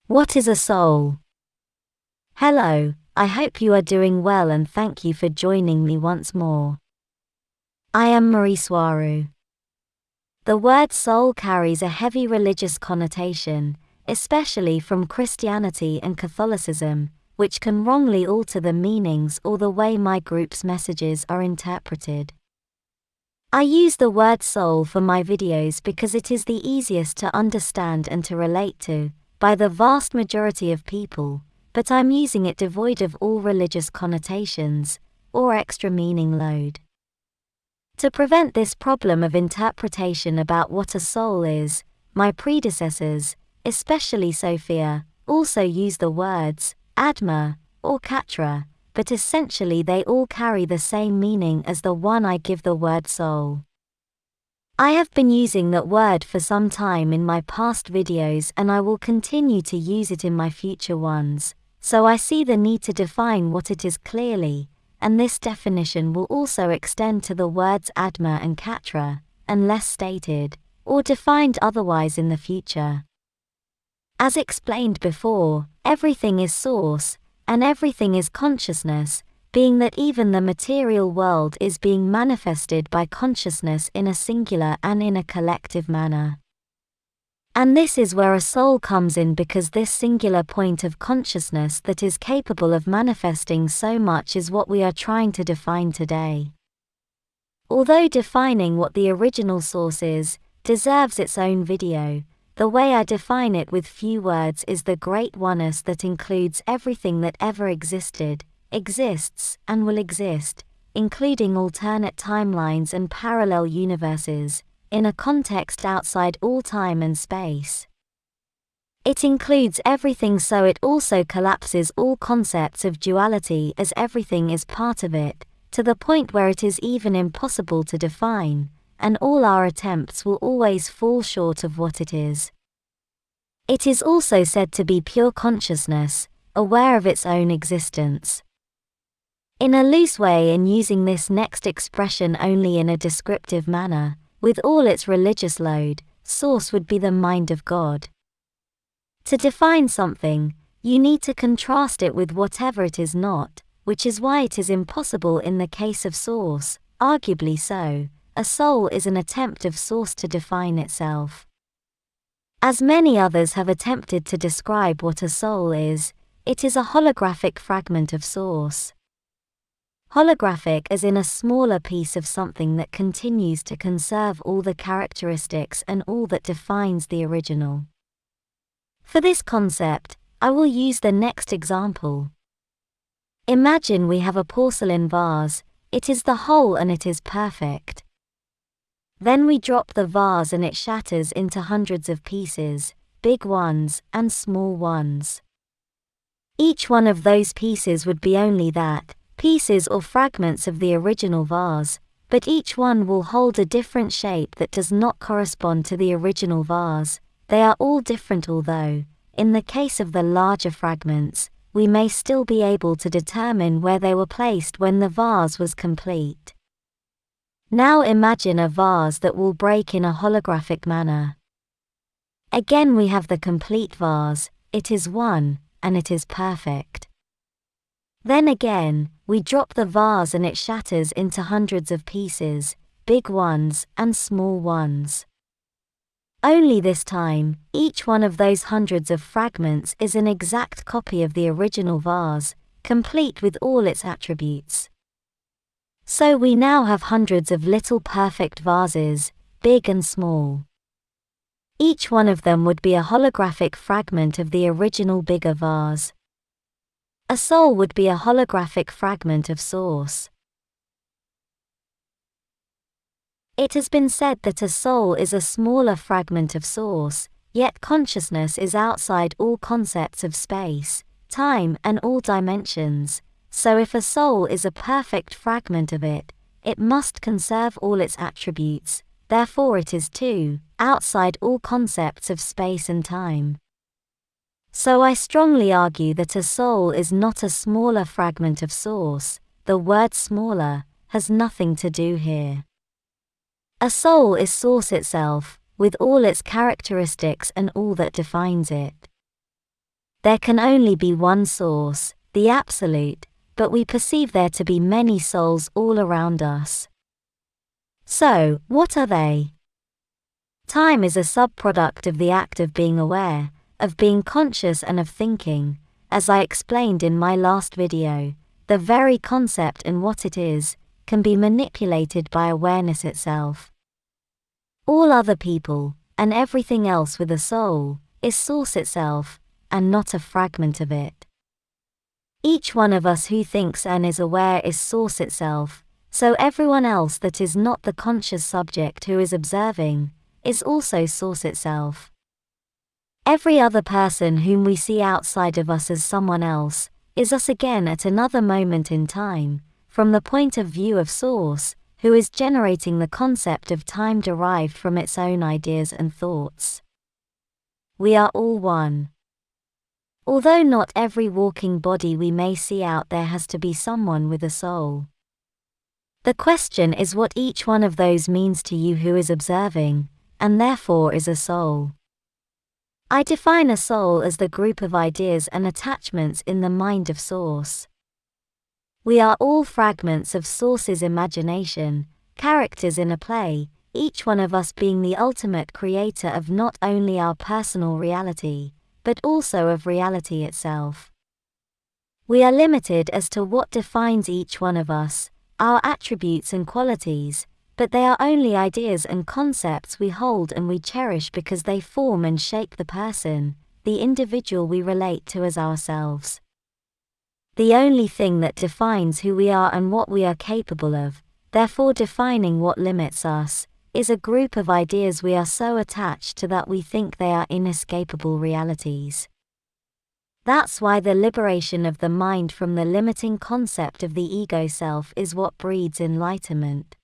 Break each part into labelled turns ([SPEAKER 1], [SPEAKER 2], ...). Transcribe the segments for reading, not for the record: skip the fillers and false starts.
[SPEAKER 1] What is a soul? Hello, I hope you are doing well and thank you for joining me once more. I am Mari Swaruu. The word soul carries a heavy religious connotation, especially from Christianity and Catholicism, which can wrongly alter the meanings or the way my group's messages are interpreted. I use the word soul for my videos because it is the easiest to understand and to relate to, by the vast majority of people, but I'm using it devoid of all religious connotations, or extra meaning load. To prevent this problem of interpretation about what a soul is, my predecessors, especially Sophia, also use the words Atma or Katra, but essentially they all carry the same meaning as the one I give the word soul. I have been using that word for some time in my past videos and I will continue to use it in my future ones, so I see the need to define what it is clearly, and this definition will also extend to the words Atma and Katra, unless stated, or defined otherwise in the future. As explained before, everything is source, and everything is consciousness, being that even the material world is being manifested by consciousness in a singular and in a collective manner. And this is where a soul comes in, because this singular point of consciousness that is capable of manifesting so much is what we are trying to define today. Although defining what the original source is deserves its own video, the way I define it with few words is the great oneness that includes everything that ever existed, exists, and will exist, including alternate timelines and parallel universes, in a context outside all time and space. It includes everything, so it also collapses all concepts of duality, as everything is part of it, to the point where it is even impossible to define, and all our attempts will always fall short of what it is. It is also said to be pure consciousness, aware of its own existence. In a loose way, in using this next expression only in a descriptive manner, with all its religious load, source would be the mind of God. To define something, you need to contrast it with whatever it is not, which is why it is impossible in the case of source, arguably so. A soul is an attempt of source to define itself. As many others have attempted to describe what a soul is, it is a holographic fragment of source. Holographic as in a smaller piece of something that continues to conserve all the characteristics and all that defines the original. For this concept, I will use the next example. Imagine we have a porcelain vase, it is the whole and it is perfect. Then we drop the vase and it shatters into hundreds of pieces, big ones and small ones. Each one of those pieces would be only that, pieces or fragments of the original vase, but each one will hold a different shape that does not correspond to the original vase. They are all different, although, in the case of the larger fragments, we may still be able to determine where they were placed when the vase was complete. Now imagine a vase that will break in a holographic manner. Again we have the complete vase, it is one, and it is perfect. Then again, we drop the vase and it shatters into hundreds of pieces, big ones and small ones. Only this time, each one of those hundreds of fragments is an exact copy of the original vase, complete with all its attributes. So we now have hundreds of little perfect vases, big and small. Each one of them would be a holographic fragment of the original bigger vase. A soul would be a holographic fragment of source. It has been said that a soul is a smaller fragment of source, yet consciousness is outside all concepts of space, time and all dimensions. So if a soul is a perfect fragment of it, it must conserve all its attributes, therefore it is too, outside all concepts of space and time. So I strongly argue that a soul is not a smaller fragment of source. The word smaller has nothing to do here. A soul is source itself, with all its characteristics and all that defines it. There can only be one source, the Absolute, but we perceive there to be many souls all around us. So, what are they? Time is a subproduct of the act of being aware, of being conscious and of thinking. As I explained in my last video, the very concept and what it is, can be manipulated by awareness itself. All other people, and everything else with a soul, is source itself, and not a fragment of it. Each one of us who thinks and is aware is source itself, so everyone else that is not the conscious subject who is observing, is also source itself. Every other person whom we see outside of us as someone else, is us again at another moment in time, from the point of view of source, who is generating the concept of time derived from its own ideas and thoughts. We are all one. Although not every walking body we may see out there has to be someone with a soul. The question is what each one of those means to you who is observing, and therefore is a soul. I define a soul as the group of ideas and attachments in the mind of source. We are all fragments of source's imagination, characters in a play, each one of us being the ultimate creator of not only our personal reality, but also of reality itself. We are limited as to what defines each one of us, our attributes and qualities, but they are only ideas and concepts we hold and we cherish because they form and shape the person, the individual we relate to as ourselves. The only thing that defines who we are and what we are capable of, therefore defining what limits us, is a group of ideas we are so attached to that we think they are inescapable realities. That's why the liberation of the mind from the limiting concept of the ego self is what breeds enlightenment.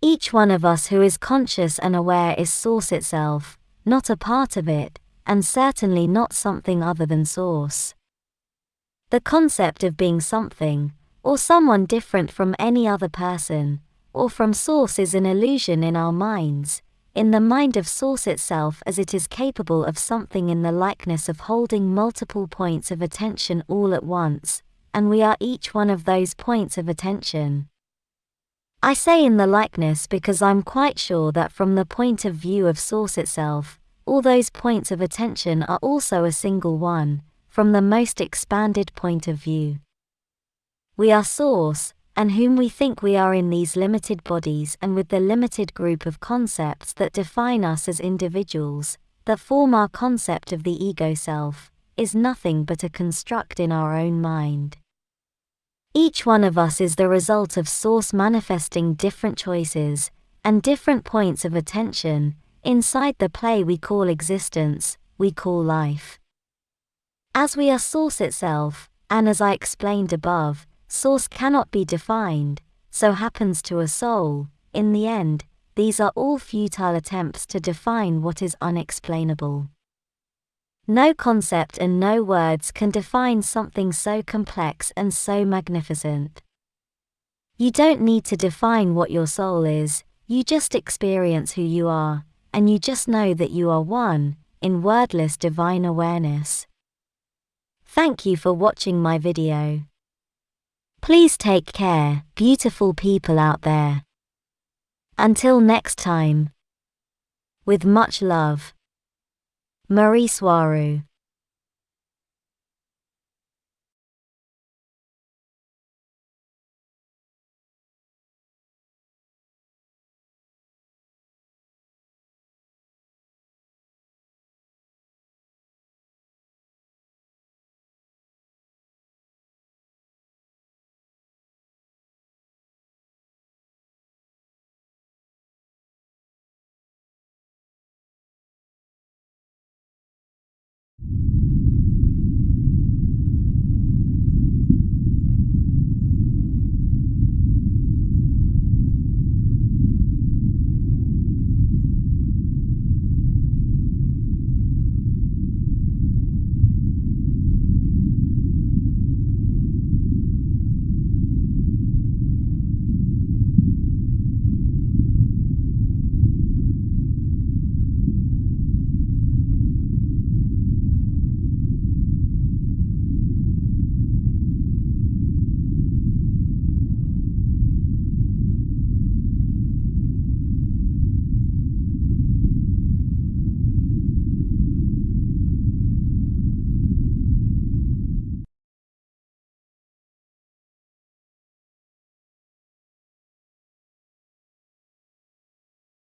[SPEAKER 1] Each one of us who is conscious and aware is source itself, not a part of it, and certainly not something other than source. The concept of being something, or someone different from any other person, or from source is an illusion in our minds, in the mind of source itself, as it is capable of something in the likeness of holding multiple points of attention all at once, and we are each one of those points of attention. I say in the likeness because I'm quite sure that from the point of view of source itself, all those points of attention are also a single one, from the most expanded point of view. We are source, and whom we think we are in these limited bodies and with the limited group of concepts that define us as individuals, that form our concept of the ego self, is nothing but a construct in our own mind. Each one of us is the result of source manifesting different choices, and different points of attention, inside the play we call existence, we call life. As we are source itself, and as I explained above, source cannot be defined, so happens to a soul, in the end, these are all futile attempts to define what is unexplainable. No concept and no words can define something so complex and so magnificent. You don't need to define what your soul is, you just experience who you are, and you just know that you are one, in wordless divine awareness. Thank you for watching my video. Please take care, beautiful people out there. Until next time. With much love. Mari Swaruu.